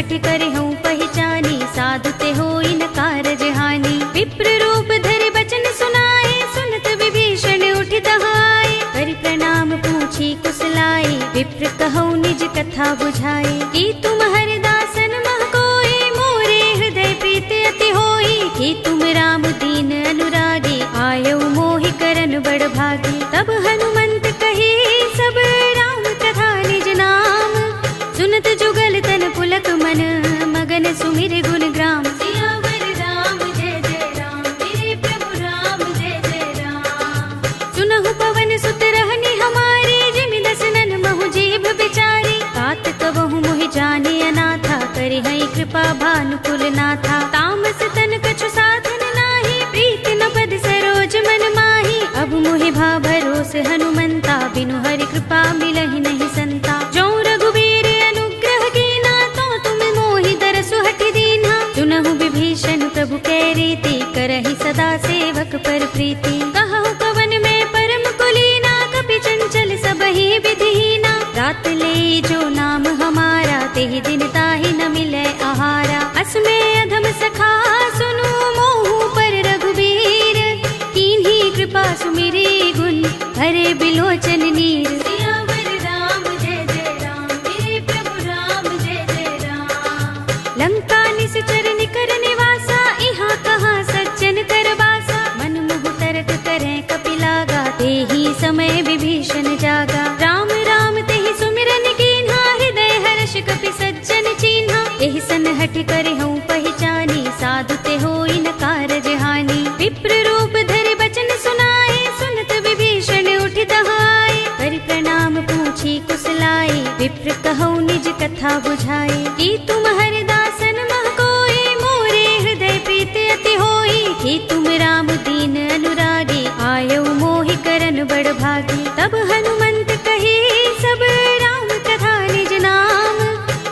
हट कर हूँ पहचानी, साधु ते होई न कारज हानि। विप्र रूप धरि बचन सुनाए, सुनत विभीषण उठ दहाए। करि प्रणाम पूछी कुशलाए, विप्र कहौ निज कथा बुझाए। कि तुम हरिदासन मह कोई, मोरे हृदय प्रीति अति होई। कि तुम राम दीन अनुरागी, आयौ मोहि करन बड़ भागी। तब हनुमंत कहे सब राम कथा निज नाम, सुनत जुगल तन पुलक मन, मगन सुमिर गुण ग्राम। सियावर राम जय जय राम, मेरे प्रभु राम जय जय राम। सुनहु पवन सुत रहनी हमारी, जिमि दसनन महु जीभ बिचारी। तात कबहु मोहि जाने अनाथा, करि हई कृपा भानुकुल नाथा। तामस तन कछु साधन नाही, प्रीति न पद सरोज मन माही। अब मोहि भा भरोस हनुमंता, बिनु हरि कृपा मिलहि नहीं संता। जो रघुवीर अनुग्रह कीना, तो तुम मोहि दरसु हठि दीन्हा। सुनहु विभीषण प्रभु कै रीति, करहि सदा सेवक पर प्रीति। कहु कवन में परम कुलीना, कपि चंचल सबहि विधिहीना। रात ले जो नाम हमारा, तेहि दिन ताहि न मिलै आहारा। अस्मे अधम सखा सुनु, मोहु पर रघुवीर। कीन्ही कृपा सुमिरी गुण, हरे बिलोचन नीर। सियावर राम जय जय राम, मेरे प्रभु राम जय जय राम। लंका निश्चर निकर निवासा, इहाँ कहाँ सज्जन कर बासा। मन मुह तरक करें कपिलागा, तेहि समय विभीषण जागा। राम राम तेहि सुमिरन कीन्हा, हृदय हर्ष कपि सज्जन चीन्हा। एहि सन हठ कर हूँ पहचानी, साधु ते होई न कारज हानि। विप्र रूप धरि बचन सुनाए, सुनत विभीषण उठ दहाए। करि प्रणाम पूछी कुशलाए, विप्र कहौ निज कथा बुझाए। कि तुम हरिदासन मह कोई, मोरे हृदय प्रीति अति होई। कि तुम राम दीन अनुरागी, आयौ मोहि करन बड़ भागी। तब हनुमंत कहे सब राम कथा निज नाम,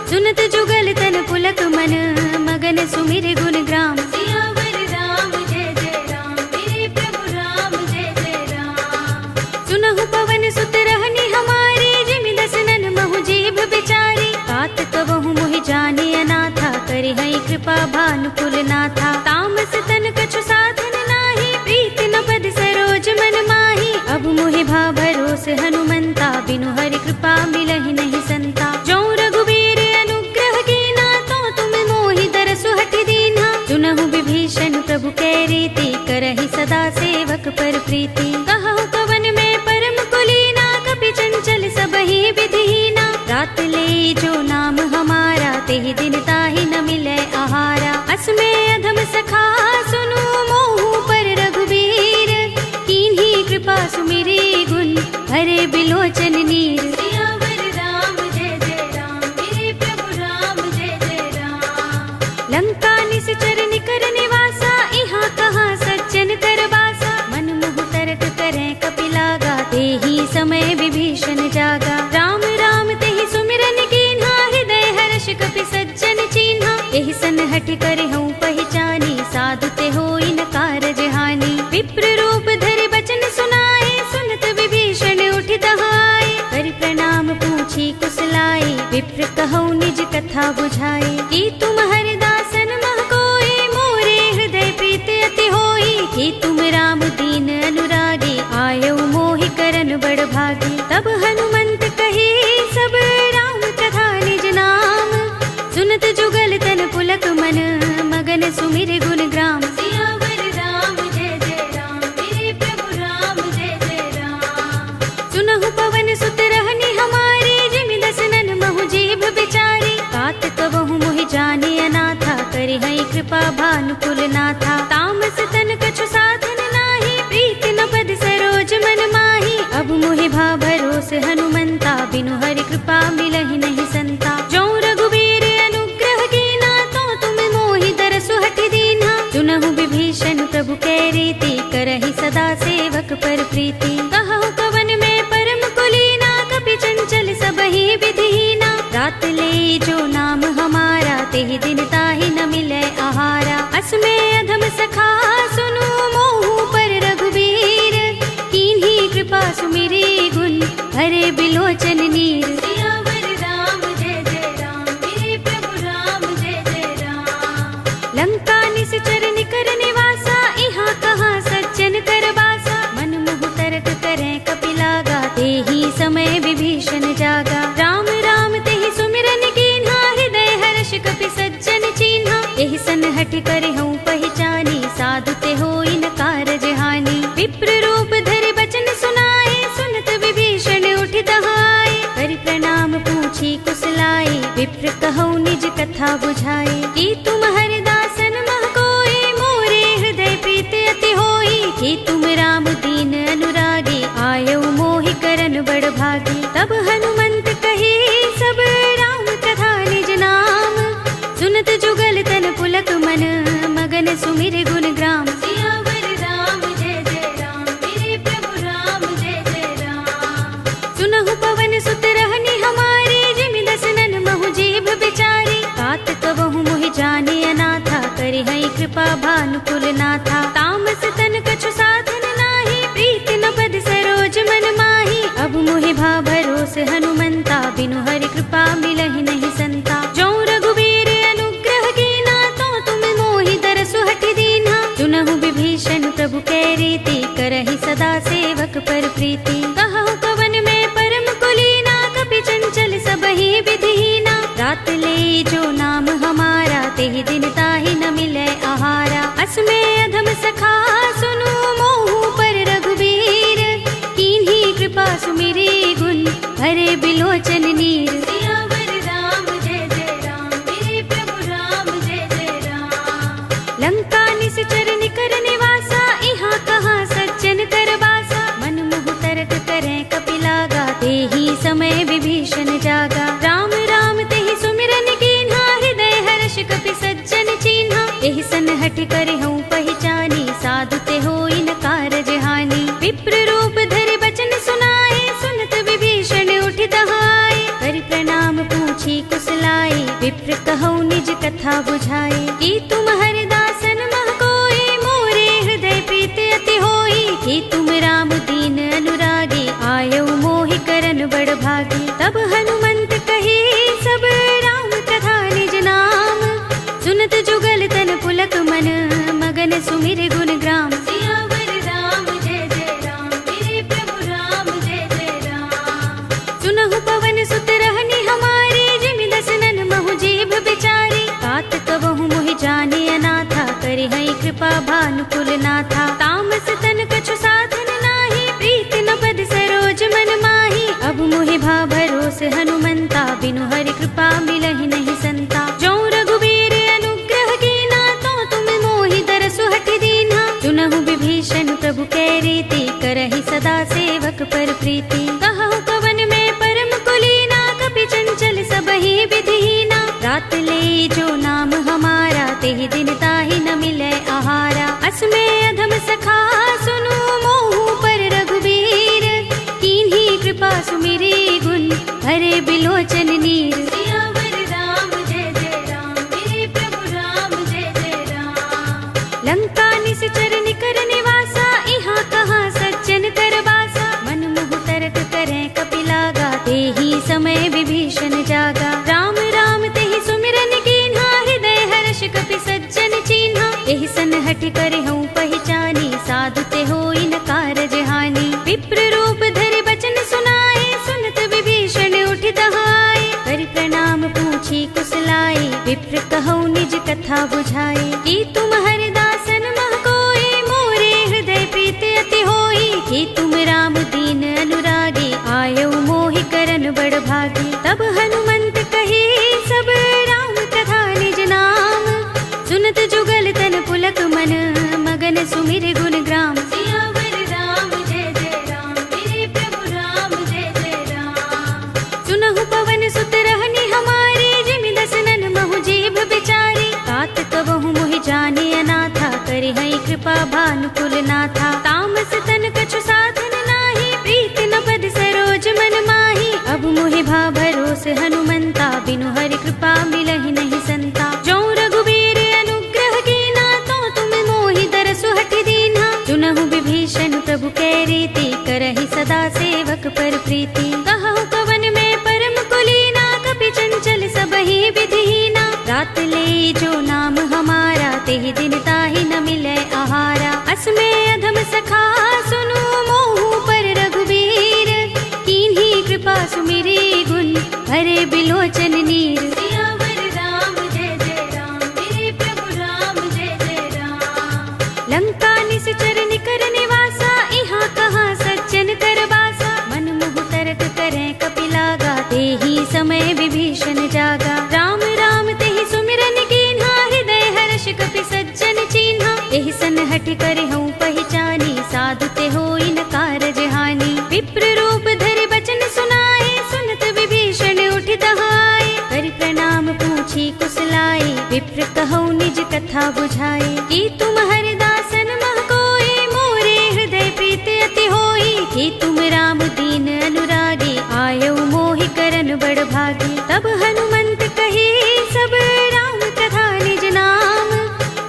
सुनत जुगल तन पुलक मन, मगन सुमिर गुण ग्राम। सियावर राम जय जय राम, मेरे प्रभु राम जय जय राम। सुनहु पवन सुत रहनी हमारी, जिमि दसनन महु जीभ बिचारी। तात कबहु मोहि जाने अनाथा, करि हई कृपा भानुकुल नाथा। तामस तन कछु साधन नाही, प्रीति न पद सरोज मन माही। अब मोहि भा भरोस हनुमंता, बिनु हरि कृपा मिलहि नहीं संता। जो रघुवीर अनुग्रह कीना, तो तुम मोहि दरसु हठि दीन्हा। सुनहु विभीषण प्रभु कै रीति, करहि सदा सेवक पर प्रीति। कहु कवन में परम कुलीना, कपि चंचल सबहि विधिहीना। रात ले जो नाम हमारा, तेहि दिन ताहि न मिलै आहारा। अस्मे अधम सखा सुनु, मोहु पर रघुवीर। कीन्ही कृपा सुमिरी गुण, हरे बिलोचन नीर। सियावर राम जय जय राम, मेरे प्रभु राम जय जय राम। लंका निश्चर निकर निवासा, इहाँ कहाँ सज्जन कर बासा। मन मुह तरक करें कपिलागा, तेहि समय विभीषण जागा। राम राम तेहि सुमिरन कीन्हा, हृदय हर्ष कपि सज्जन चीन्हा। एहि सन हठ कर हूँ पहचानी, साधु ते होई न कारज हानि। विप्र रूप धरि बचन सुनाए, सुनत विभीषण उठ दहाए। करि प्रणाम पूछी कुशलाए, विप्र कहौ निज कथा बुझाए। कि तुम हरिदासन मह कोई, मोरे हृदय प्रीति अति होई। कि तुम राम दीन अनुरागी, आयौ मोहि करन बड़ भागी। तब हनुमंत कहे सब राम कथा निज नाम, सुनत जुगल तन पुलक मन, मगन सुमिर गुण ग्राम। सियावर राम जय जय राम, मेरे प्रभु राम जय जय राम। सुनहु पवन सुत रहनी हमारी, जिमि दसनन महु जीभ बिचारी। तात कबहु मोहि जाने अनाथा, करि हई कृपा भानुकुल नाथा। तामस तन कछु साधन नाही, प्रीति न पद सरोज मन माही। अब मोहि भा भरोस हनुमंता, बिनु हरि कृपा मिलहि नहीं संता। जो रघुवीर अनुग्रह कीना, तो तुम मोहि दरसु हठि दीन्हा। सुनहु विभीषण प्रभु कै रीति, करहि सदा सेवक पर प्रीति। कहु कवन में परम कुलीना, कपि चंचल सबहि विधिहीना। रात ले जो नाम हमारा, तेहि दिन ताहि न मिलै आहारा। अस्मे अधम सखा सुनु, मोहु पर रघुवीर। कीन्ही कृपा सुमिरी गुण, हरे बिलोचन नीर। सियावर राम जय जय राम, मेरे प्रभु राम हट कर हूँ पहचानी, साधु ते होई न कारज हानि। विप्र रूप धरि बचन सुनाए, सुनत विभीषण उठि दहाए। करि प्रणाम पूछी कुशलाए, विप्र कहौ निज कथा बुझाए। कि तुम हरिदासन मह कोई, मोरे हृदय प्रीत अति होई। कि तुम राम दीन अनुरागी, आयौ मोहि करन बड़ भागी। तब हनुमंत कहे सब राम कथा निज नाम, सुनत जुगल तन पुलक मन, मगन सुमिर गुण ग्राम। सियावर राम जय जय राम, मेरे प्रभु राम जय जय राम। सुनहु पवन सुत रहनी हमारे, जिमि दसनन महु जीभ बिचारी। तात कबहु मोहि जाने अनाथा, करि है कृपा भानुकुल नाथा। तामस तन कछु साधन नाही, प्रीति न पद सरोज मन माही। अब मोहि भा भरोस हनुमंता, बिनु हरि कृपा मिलहि नहीं संता। जो रघुबीर अनुग्रह कीना, तो तुम मोहि दरसु हठि दीन्हा। सुनहु विभीषण प्रभु कै रीति, करहि सदा सेवक पर प्रीति। कहु कवन में परम कुलीना, कपि चंचल सबहि विधिहीना। रात ले जो नाम हमारा, तेहि दिन ताहि न मिलै आहारा। अस में अधम सखा सुनु, मोहु पर रघुबीर। कीन्ही कृपा सुमिरी गुण, हरे बिलोचन नीर। सियावर राम जय जय राम, मेरे प्रभु राम जय जय राम। लंका निश्चर निकर निवासा, इहाँ कहाँ सज्जन कर बासा। मन मुहु तर्क करें कपिलागा, तेहि समय विभीषण जागा। राम राम तेहि सुमिरन कीन्हा, हृदय हर्ष कपि सज्जन चीन्हा। एहि सन हठि कर हूँ पहचानी, साधु ते होई न कारज हानि। विप्र रूप धरि बचन सुनाए, सुनत विभीषण उठि दहाए। करि प्रणाम पूछी कुशलाए, विप्र कहौ निज कथा बुझाए। कि तुम हरिदासन मह कोई, मोरे हृदय प्रीत अति होई। कि तुम राम दीन अनुरागी, आयौ मोहि करन बड़ भागी। तब हनुमंत कहे सब राम कथा निज नाम, सुनत जुगल तन पुलक मन, मगन सुमिर गुण ग्राम। सियावर राम जय जय राम, मेरे प्रभु राम जय जय राम। सुनहु पवन सुत रहनी हमारे, जिमि दसनन महु जीभ बिचारी। तात कबहु मोहि जाने अनाथा, करि है कृपा भानुकुल नाथा। तामस तन कछु साधन नाही, प्रीति न पद सरोज मन माही। अब मोहि भा भरोस हनुमंता, बिनु हरि कृपा मिलहि नहीं संता। जो रघुबीर अनुग्रह कीना, तो तुम मोहि दरसु हठि दीन्हा। सुनहु विभीषण प्रभु कै रीति, करहि सदा सेवक पर प्रीति। कहु कवन में परम कुलीना, कपि चंचल सबहि विधिहीना। रात ले जो नाम हमारा, तेहि दिन ताहि न मिलै आहारा। अस में अधम सखा सुनु, मोहु पर रघुबीर। कीन्ही कृपा सुमिरी गुण, हरे बिलोचन नीर। सियावर राम जय जय राम, मेरे प्रभु राम जय जय राम। लंका निश्चर निकर निवासा, इहाँ कहाँ सज्जन कर बासा। मन मुहु तर्क करें कपिलागा, तेहि समय विभीषण जागा। राम राम तेहि सुमिरन कीन्हा, हृदय हर्ष कपि सज्जन चीन्हा। एहि सन हठि कर हूँ पहचानी, साधु ते होई न कारज हानि। विप्र रूप धरि बचन सुनाए, सुनत विभीषण उठि दहाए। करि प्रणाम पूछी कुशलाए, विप्र कहौ निज कथा बुझाए। कि तुम हरिदासन मह कोई, मोरे हृदय प्रीत अति होई। कि तुम राम दीन अनुरागी, आयौ मोहि करन बड़ भागी। तब हनुमंत कहे सब राम कथा निज नाम, सुनत जुगल तन पुलक मन, मगन सुमिर गुण ग्राम। सियावर राम जय जय राम, मेरे प्रभु राम जय जय राम। सुनहु पवन सुत रहनी हमारे, जिमि दसनन महु जीभ बिचारी। तात कबहु मोहि जाने अनाथा, करि है कृपा भानुकुल नाथा। तामस तन कछु साधन नाही, प्रीति न पद सरोज मन माही। अब मोहि भा भरोस हनुमंता, बिनु हरि कृपा मिलहि नहीं संता। जो रघुबीर अनुग्रह कीना, तो तुम मोहि दरसु हठि दीन्हा। सुनहु विभीषण प्रभु कै रीति, करहि सदा सेवक पर प्रीति। कहु कवन में परम कुलीना, कपि चंचल सबहि विधिहीना। रात ले जो नाम हमारा, तेहि दिन ताहि न मिलै आहारा। अस में अधम सखा सुनु, मोहु पर रघुबीर। कीन्ही कृपा सुमिरी गुण, हरे बिलोचन नीर। सियावर राम जय जय राम, मेरे प्रभु राम हटि करे हूँ पहचानी, साधु ते होई न कारज हानि। विप्र रूप धरि बचन सुनाए, सुनत विभीषण उठि दहाए। करि प्रणाम पूछी कुशलाए, विप्र कहौ निज कथा बुझाए। कि तुम हरिदासन मह कोई, मोरे हृदय प्रीति अति होई। कि तुम राम दीन अनुरागी, आयौ मोहि करन बड़ भागी। तब हनुमंत कही सब राम कथा निज नाम,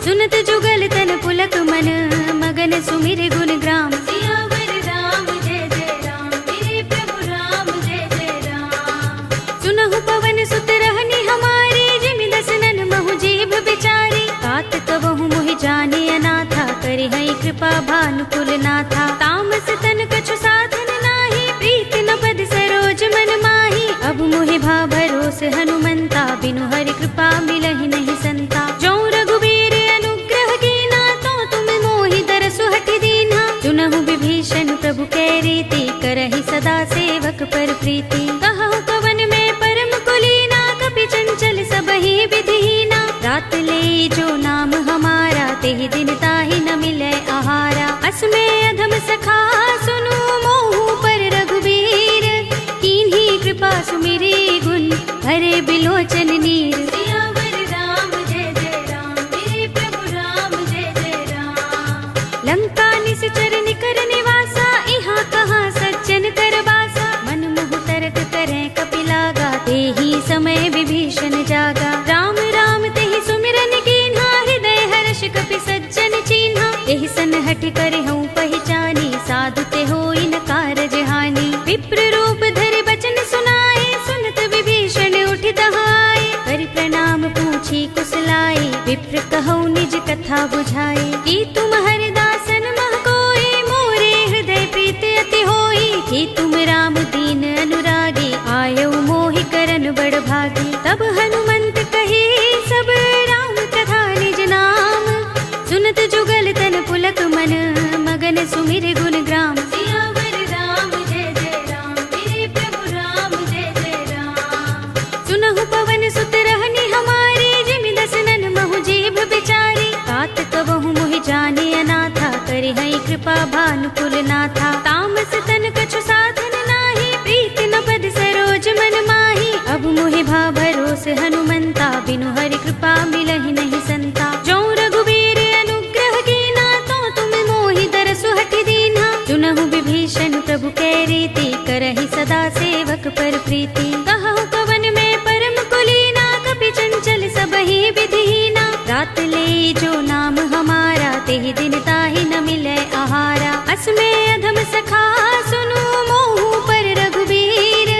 सुनत जुगल तन पुलक मन, मगन सुमिर गुण ग्राम। सियावर राम जय जय राम, मेरे प्रभु राम जय जय राम। सुनहु पवन सुत रहनी हमारी, जिमि दसनन महु जीभ बिचारी। तात कबहु मोहि जाने अनाथा, करे हई कृपा भानुकुल नाथा। तामस तन कछु साधन नाही, प्रीत न पद सरोज मन माही। अब मोहि भा भरोस हनुमंता, बिनु हरि कृपा मिलहि नहीं संता। जो रघुबीर अनुग्रह कीना, तो तुम मोहि दरसु हठि दीन्हा। सुनहु विभीषण प्रभु कै रीति, करहि सदा सेवक पर प्रीति। कहु कवन में परम कुलीना, कपि चंचल सबहि विधिहीना। रात ले जो नाम हमारा, तेहि दिन ताहि न मिलै आहारा। अस्मे अधम सखा सुनु, मोहु पर रघुबीर। कीन्ही कृपा सुमिरी गुण, हरे बिलोचन नीर। सियावर राम जय जय राम, मेरे प्रभु राम जय जय राम। लंका निश्चर निकर निवासा, इहाँ कहाँ सज्जन कर बासा। मन मुह तरक करें कपिलागा, तेहि समय विभीषण जागा। राम राम तेहि सुमिरन कीन्हा, हृदय हर्ष कपि सज्जन चीन्हा। एहि सन हठि करे हूँ पहचानी, साधु ते होई न कारज हानि। विप्र रूप धरि बचन सुनाए, सुनत विभीषण उठि दहाए। करि प्रणाम पूछी कुशलाए, विप्र कहौ निज कथा बुझाए। कि तुम हरिदासन मह कोई, मोरे हृदय प्रीति अति होई। कि तुम राम दीन अनुरागी, आयौ मोहि करन बड़ भागी। तब हनुमंत कही सब राम कथा निज नाम, सुनत जुगल तन पुलक मन, मगन सुमिर गुण ग्राम। सियावर राम जय जय राम, मेरे प्रभु राम जय जय राम। सुनहु पवन सुत रहनी हमारी, जिमि दसनन महु जीभ बिचारी। तात कबहु मोहि जाने अनाथा, करे हई कृपा भानुकुल नाथा। तामस तन कछु साधन नाही, प्रीति न पद सरोज मन माही। अब मोहि भा भरोस हनुमंता, बिनु हरि कृपा मिलहि नहीं संता। जो रघुबीर अनुग्रह कीना, तो तुम मोहि दरसु हठि दीन्हा। सुनहु विभीषण प्रभु कै रीति, करहि सदा सेवक पर प्रीति। कहु कवन में परम कुलीना, कपि चंचल सबहि विधिहीना। रात ले जो नाम हमारा, तेहि दिन ताहि न मिलै आहारा। अस्मे अधम सखा सुनु, मोहु पर रघुबीर।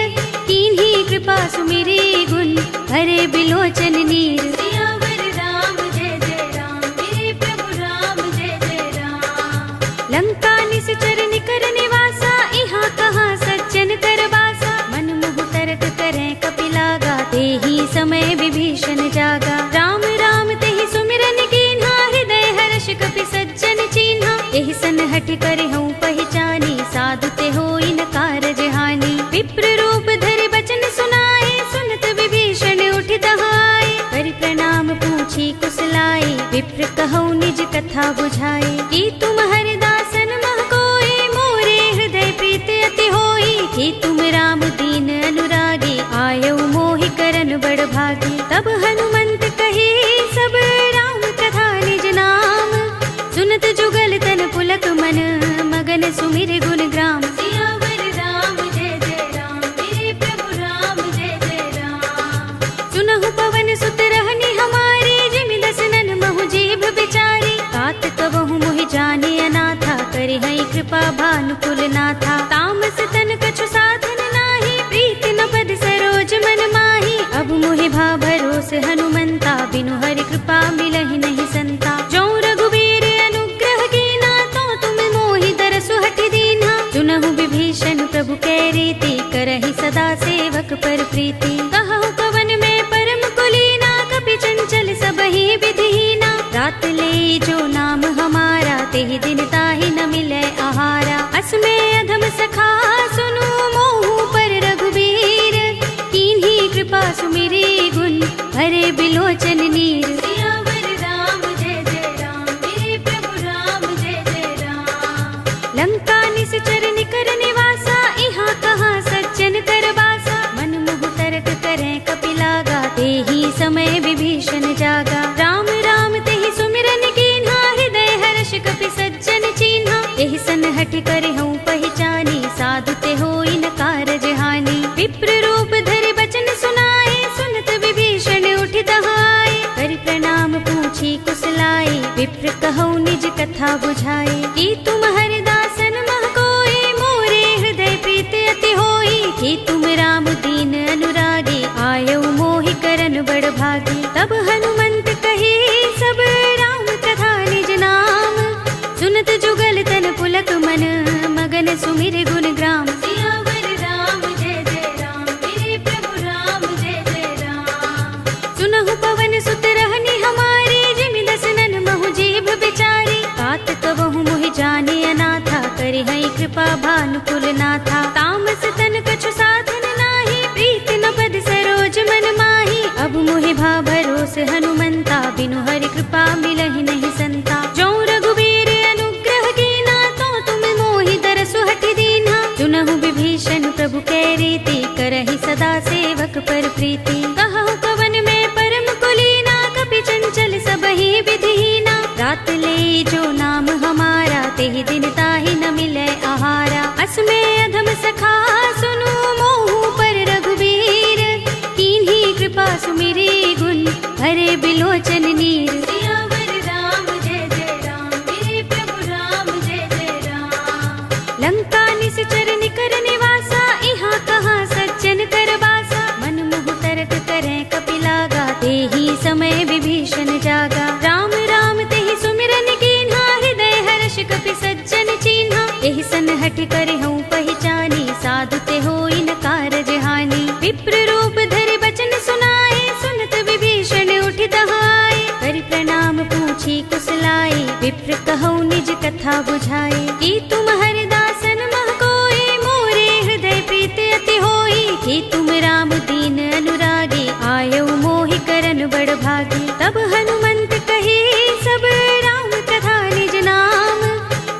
कीन्ही कृपा सुमिरी गुण, हरे बिलोचन नीर। सियावर राम जय जय राम, मेरे प्रभु राम जय जय राम। लंका निश्चर निकर निवासा, इहाँ कहाँ सज्जन कर बासा। मन मुह तरक करें कपिलागा, तेहि समय विभीषण जागा। राम राम तेहि सुमिरन कीन्हा, हृदय हर्ष कपि सज्जन चीन्हा। एहि सन हठि करे हूँ पहचानी, साधु ते होई न कारज हानि। विप्र रूप धरि बचन सुनाए, सुनत विभीषण उठि दहाए। करि प्रणाम पूछी कुशलाए, विप्र कहौ निज कथा बुझाए। कि तुम हरिदासन मह कोई, मोरे हृदय प्रीति अति होई। कि तुम राम दीन अनुरागी, आयौ मोहि करन बड़ भागी। तब हनुमंत कही सब राम कथा निज नाम, सुनत जुगल तन पुलक मन, मगन सुमिर गुण ग्राम। सियावर राम जय जय राम, मेरे प्रभु राम जय जय राम। सुनहु पवन सुत रहनी हमारी, जिमि दसनन महु जीभ बिचारी। तात कबहु मोहि जाने अनाथा, करे हई कृपा भानुकुल नाथा। तामस तन कछु साधन नाही, प्रीति न पद सरोज मन माही। अब मोहि भा भरोस हनुमंता, बिनु हरि कृपा मिलहि नहीं संता। जो रघुबीर अनुग्रह कीना, तो तुम मोहि दरसु हठि दीन्हा। सुनहु विभीषण प्रभु कै रीति, करहि सदा सेवक पर प्रीति। कहु कवन में परम कुलीना, कपि चंचल सबहि विधिहीना। रात ले जो नाम हमारा, तेहि दिन ताहि न मिलै आहारा। अस्मे अधम सखा सुनु, मोहु पर रघुबीर। कीन्ही कृपा सुमिरी गुण, हरे बिलोचन नीर। सियावर राम जय जय राम, मेरे प्रभु राम हटि करे हूँ पहचानी, साधु ते होई न कारज हानि। विप्र रूप धरि बचन सुनाए, सुनत विभीषण उठि दहाए। करि प्रणाम पूछी कुशलाए, विप्र कहौ निज कथा बुझाए। कि तुम हरिदासन मह कोई, मोरे हृदय प्रीति अति होई। कि तुम राम दीन अनुरागी, आयौ मोहि करन बड़ भागी। तब हनुमंत कही सब राम कथा निज नाम, सुनत जुगल तन पुलक मन, मगन सुमिर गुण ग्राम। सियावर राम जय जय राम, मेरे प्रभु राम जय जय राम। सुनहु पवन सुत रहनी हमारी, जिमि दसनन महु जीभ बिचारी। बात कबहु मोहि जाने अनाथा, करि हई कृपा भानुकुल नाथा। तामस तन कछु साधन नाही, प्रीति न पद सरोज मन माही। अब मोहि भा भरोस हनुमंता, बिनु हरि कृपा मिलहि नहीं संता। जो रघुबीर अनुग्रह कीना, तो तुम मोहि दरसु हठि दीन्हा। सुनहु विभीषण प्रभु कै रीति, करहि सदा सेवक पर प्रीति। कहु कवन में परम कुलीना, कपि चंचल सबहि विधिहीना। रात ले जो नाम हमारा, तेहि दिन ताहि न मिलै आहारा। असमे अधम सखा सुनु, मोहु पर रघुबीर। कीन्ही कृपा सुमिरी गुण, हरे बिलोचन नीर। सियावर राम जय जय राम, मेरे प्रभु राम जय जय राम। लंका निश्चर निकर निवासा, इहाँ कहाँ सज्जन कर बासा। मन मुहु तरक करें कपिलागा, तेहि समय विभीषण जागा। राम राम तेहि सुमिरन कीन्हा, हृदय हर्ष कपि सज्जन चीन्हा। एहि सन हठि करे हूँ पहचानी, साधु ते होई न कारज हानि। विप्र रूप धरि बचन सुनाए, सुनत विभीषण उठि दहाए। करि प्रणाम पूछी कुशलाए, विप्र कहौ निज कथा बुझाए। कि तुम हरिदासन मह कोई, मोरे हृदय प्रीति अति होई। कि तुम राम दीन अनुरागी, आयौ मोहि करन बड़ भागी। तब हनुमंत कही सब राम कथा निज नाम,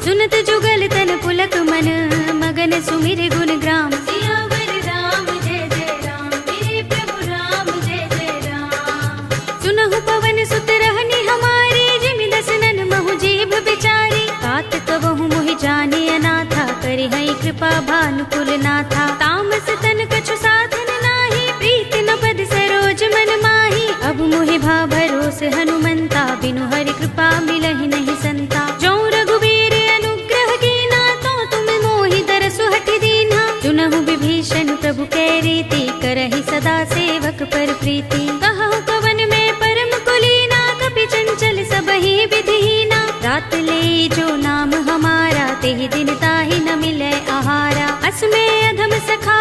सुनत जुगल तन पुलक मन, मगन सुमिर गुण ग्राम। सियावर राम जय जय राम, मेरे प्रभु राम जय जय राम। सुनहु पवन सुत रहनी हमारी, जिमि दसनन महु जीभ बिचारी। बात कबहु मोहि जाने अनाथा, करि हई कृपा भानुकुल नाथा। तामस तन कछु साधन नाही, प्रीति न पद सरोज मन माही। अब मोहि भा भरोस हनुमंता, बिनु हरि कृपा मिलहि नहीं संता। जो रघुबीर अनुग्रह कीना, तो तुम मोहि दरसु हठि दीन्हा। सुनहु विभीषण प्रभु कै रीति, करहि सदा सेवक पर प्रीति। कहु कवन में परम कुलीना, कपि चंचल सबहि विधिहीना। रात ले जो नाम हमारा, तेहि दिन ताहि न मिलै आहारा। असमे अधम सखा